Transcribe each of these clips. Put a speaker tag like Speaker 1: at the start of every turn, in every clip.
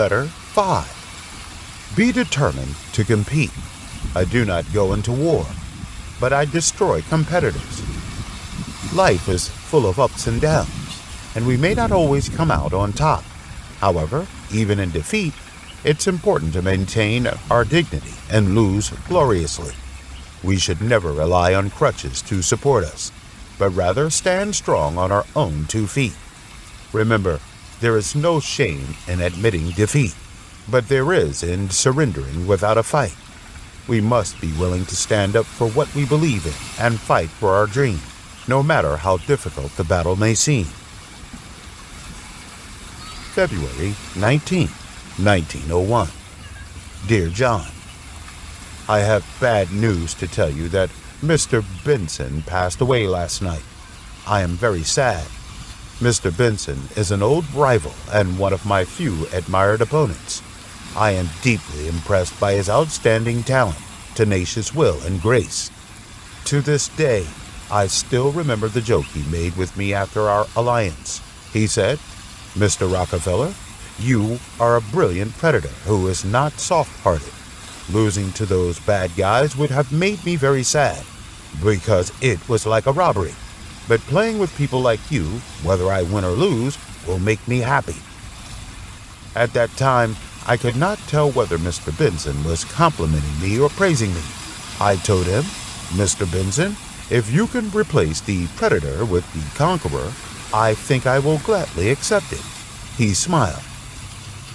Speaker 1: Letter 5. Be determined to compete. I do not go into war, but I destroy competitors. Life is full of ups and downs, and we may not always come out on top. However, even in defeat, it's important to maintain our dignity and lose gloriously. We should never rely on crutches to support us, but rather stand strong on our own 2 feet. Remember, there is no shame in admitting defeat, but there is in surrendering without a fight. We must be willing to stand up for what we believe in and fight for our dream, no matter how difficult the battle may seem. February 19, 1901. Dear John, I have bad news to tell you that Mr. Benson passed away last night. I am very sad. Mr. Benson is an old rival and one of my few admired opponents. I am deeply impressed by his outstanding talent, tenacious will, and grace. To this day, I still remember the joke he made with me after our alliance. He said, "Mr. Rockefeller, you are a brilliant predator who is not soft-hearted. Losing to those bad guys would have made me very sad, because it was like a robbery. But playing with people like you, whether I win or lose, will make me happy." At that time, I could not tell whether Mr. Benson was complimenting me or praising me. I told him, "Mr. Benson, if you can replace the predator with the conqueror, I think I will gladly accept it." He smiled.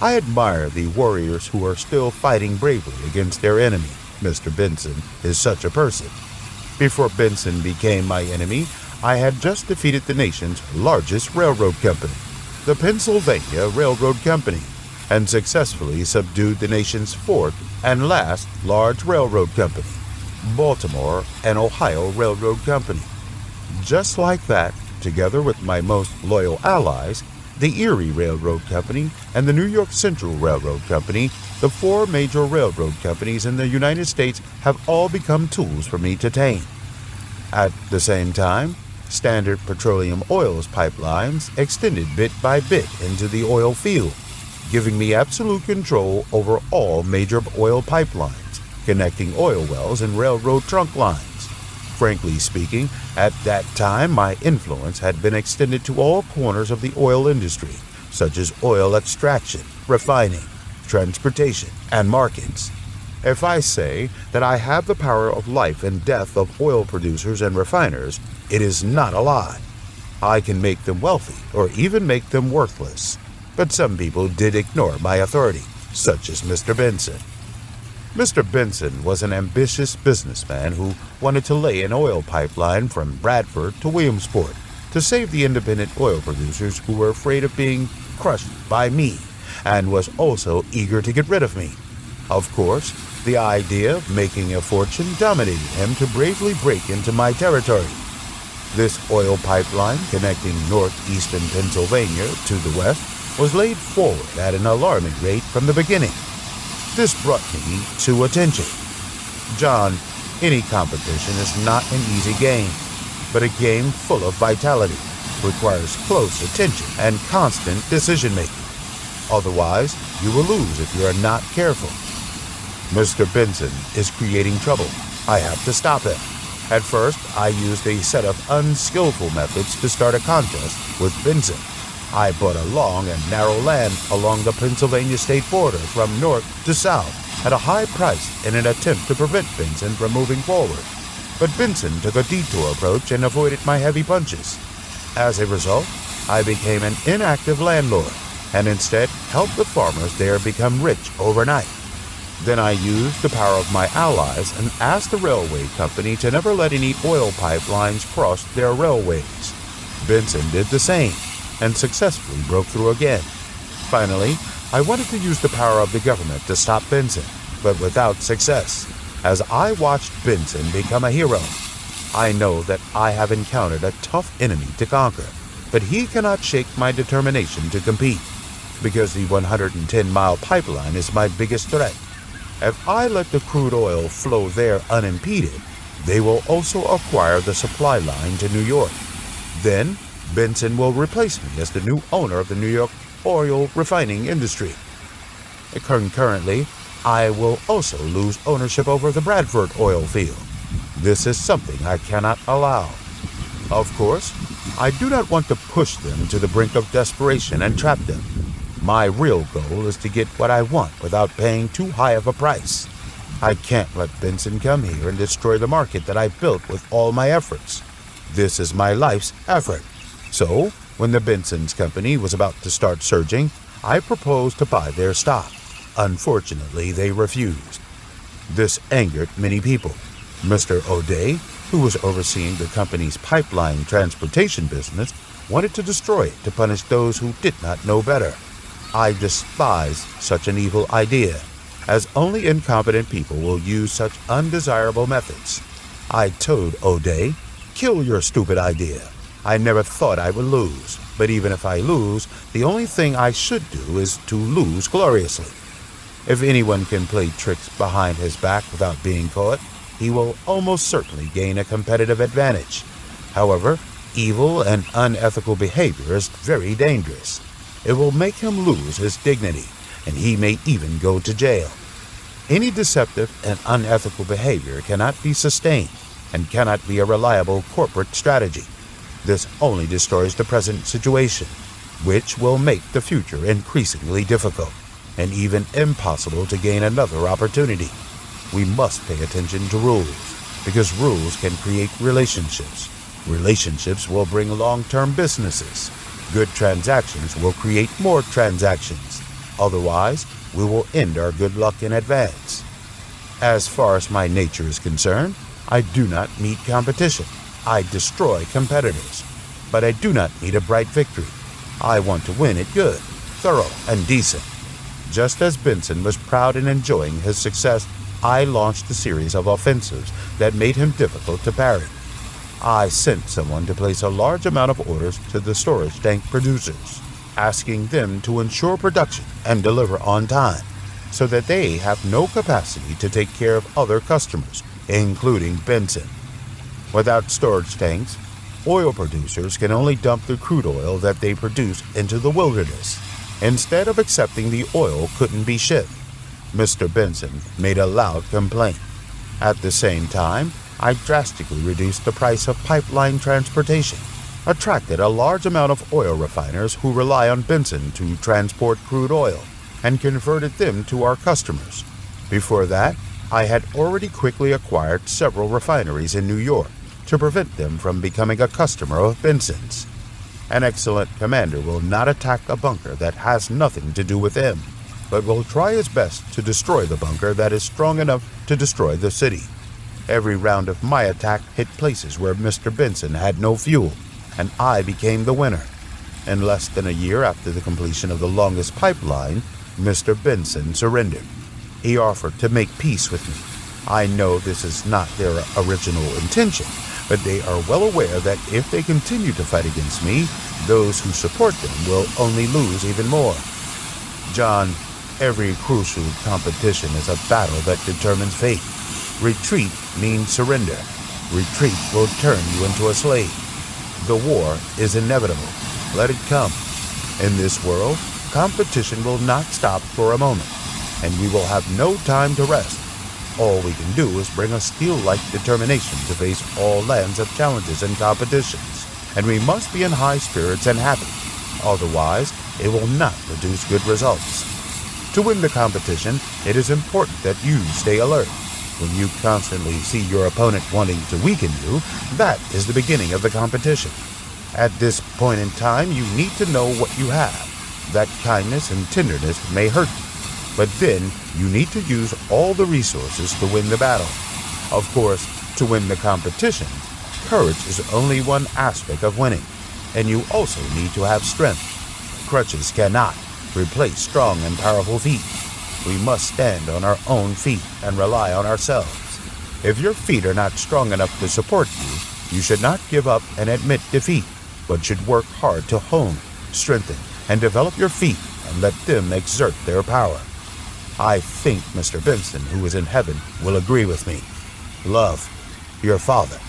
Speaker 1: I admire the warriors who are still fighting bravely against their enemy. Mr. Benson is such a person. Before Benson became my enemy, I had just defeated the nation's largest railroad company, the Pennsylvania Railroad Company, and successfully subdued the nation's fourth and last large railroad company, Baltimore and Ohio Railroad Company. Just like that, together with my most loyal allies, the Erie Railroad Company and the New York Central Railroad Company, the 4 major railroad companies in the United States, have all become tools for me to tame. At the same time, Standard Petroleum Oil's pipelines extended bit by bit into the oil field, giving me absolute control over all major oil pipelines, connecting oil wells and railroad trunk lines. Frankly speaking, at that time my influence had been extended to all corners of the oil industry, such as oil extraction, refining, transportation, and markets. If I say that I have the power of life and death of oil producers and refiners, it is not a lie. I can make them wealthy or even make them worthless. But some people did ignore my authority, such as Mr. Benson. Mr. Benson was an ambitious businessman who wanted to lay an oil pipeline from Bradford to Williamsport to save the independent oil producers who were afraid of being crushed by me, and was also eager to get rid of me. Of course, the idea of making a fortune dominated him to bravely break into my territory. This oil pipeline connecting northeastern Pennsylvania to the west was laid forward at an alarming rate from the beginning. This brought me to attention. John, any competition is not an easy game, but a game full of vitality, requires close attention and constant decision-making. Otherwise, you will lose if you are not careful. Mr. Benson is creating trouble. I have to stop him. At first, I used a set of unskillful methods to start a contest with Benson. I bought a long and narrow land along the Pennsylvania state border from north to south at a high price in an attempt to prevent Benson from moving forward. But Benson took a detour approach and avoided my heavy punches. As a result, I became an inactive landlord and instead helped the farmers there become rich overnight. Then I used the power of my allies and asked the railway company to never let any oil pipelines cross their railways. Benson did the same and successfully broke through again. Finally, I wanted to use the power of the government to stop Benson, but without success. As I watched Benson become a hero, I know that I have encountered a tough enemy to conquer, but he cannot shake my determination to compete, because the 110-mile pipeline is my biggest threat. If I let the crude oil flow there unimpeded, they will also acquire the supply line to New York. Then, Benson will replace me as the new owner of the New York oil refining industry. Concurrently, I will also lose ownership over the Bradford oil field. This is something I cannot allow. Of course, I do not want to push them to the brink of desperation and trap them. My real goal is to get what I want without paying too high of a price. I can't let Benson come here and destroy the market that I built with all my efforts. This is my life's effort. So, when the Benson's company was about to start surging, I proposed to buy their stock. Unfortunately, they refused. This angered many people. Mr. O'Day, who was overseeing the company's pipeline transportation business, wanted to destroy it to punish those who did not know better. I despise such an evil idea, as only incompetent people will use such undesirable methods. I told O'Day, "Kill your stupid idea. I never thought I would lose, but even if I lose, the only thing I should do is to lose gloriously. If anyone can play tricks behind his back without being caught, he will almost certainly gain a competitive advantage. However, evil and unethical behavior is very dangerous. It will make him lose his dignity, and he may even go to jail. Any deceptive and unethical behavior cannot be sustained and cannot be a reliable corporate strategy. This only destroys the present situation, which will make the future increasingly difficult and even impossible to gain another opportunity. We must pay attention to rules, because rules can create relationships. Relationships will bring long-term businesses. Good transactions will create more transactions. Otherwise, we will end our good luck in advance. As far as my nature is concerned, I do not meet competition. I destroy competitors. But I do not need a bright victory. I want to win it good, thorough, and decent. Just as Benson was proud and enjoying his success, I launched a series of offensives that made him difficult to parry. I sent someone to place a large amount of orders to the storage tank producers, asking them to ensure production and deliver on time, so that they have no capacity to take care of other customers, including Benson. Without storage tanks, oil producers can only dump the crude oil that they produce into the wilderness. Instead of accepting the oil couldn't be shipped, Mr. Benson made a loud complaint. At the same time, I drastically reduced the price of pipeline transportation, attracted a large amount of oil refiners who rely on Benson to transport crude oil, and converted them to our customers. Before that, I had already quickly acquired several refineries in New York to prevent them from becoming a customer of Benson's. An excellent commander will not attack a bunker that has nothing to do with him, but will try his best to destroy the bunker that is strong enough to destroy the city. Every round of my attack hit places where Mr. Benson had no fuel, and I became the winner. In less than a year after the completion of the longest pipeline, Mr. Benson surrendered. He offered to make peace with me. I know this is not their original intention, but they are well aware that if they continue to fight against me, those who support them will only lose even more. John, every crucial competition is a battle that determines fate. Retreat means surrender. Retreat will turn you into a slave. The war is inevitable. Let it come. In this world, competition will not stop for a moment, and we will have no time to rest. All we can do is bring a steel-like determination to face all lands of challenges and competitions, and we must be in high spirits and happy. Otherwise, it will not produce good results. To win the competition, it is important that you stay alert. When you constantly see your opponent wanting to weaken you, that is the beginning of the competition. At this point in time, you need to know what you have. That kindness and tenderness may hurt you, but then you need to use all the resources to win the battle. Of course, to win the competition, courage is only one aspect of winning, and you also need to have strength. Crutches cannot replace strong and powerful feet. We must stand on our own feet and rely on ourselves. If your feet are not strong enough to support you, you should not give up and admit defeat, but should work hard to hone, strengthen, and develop your feet and let them exert their power. I think Mr. Benson, who is in heaven, will agree with me. Love, your father.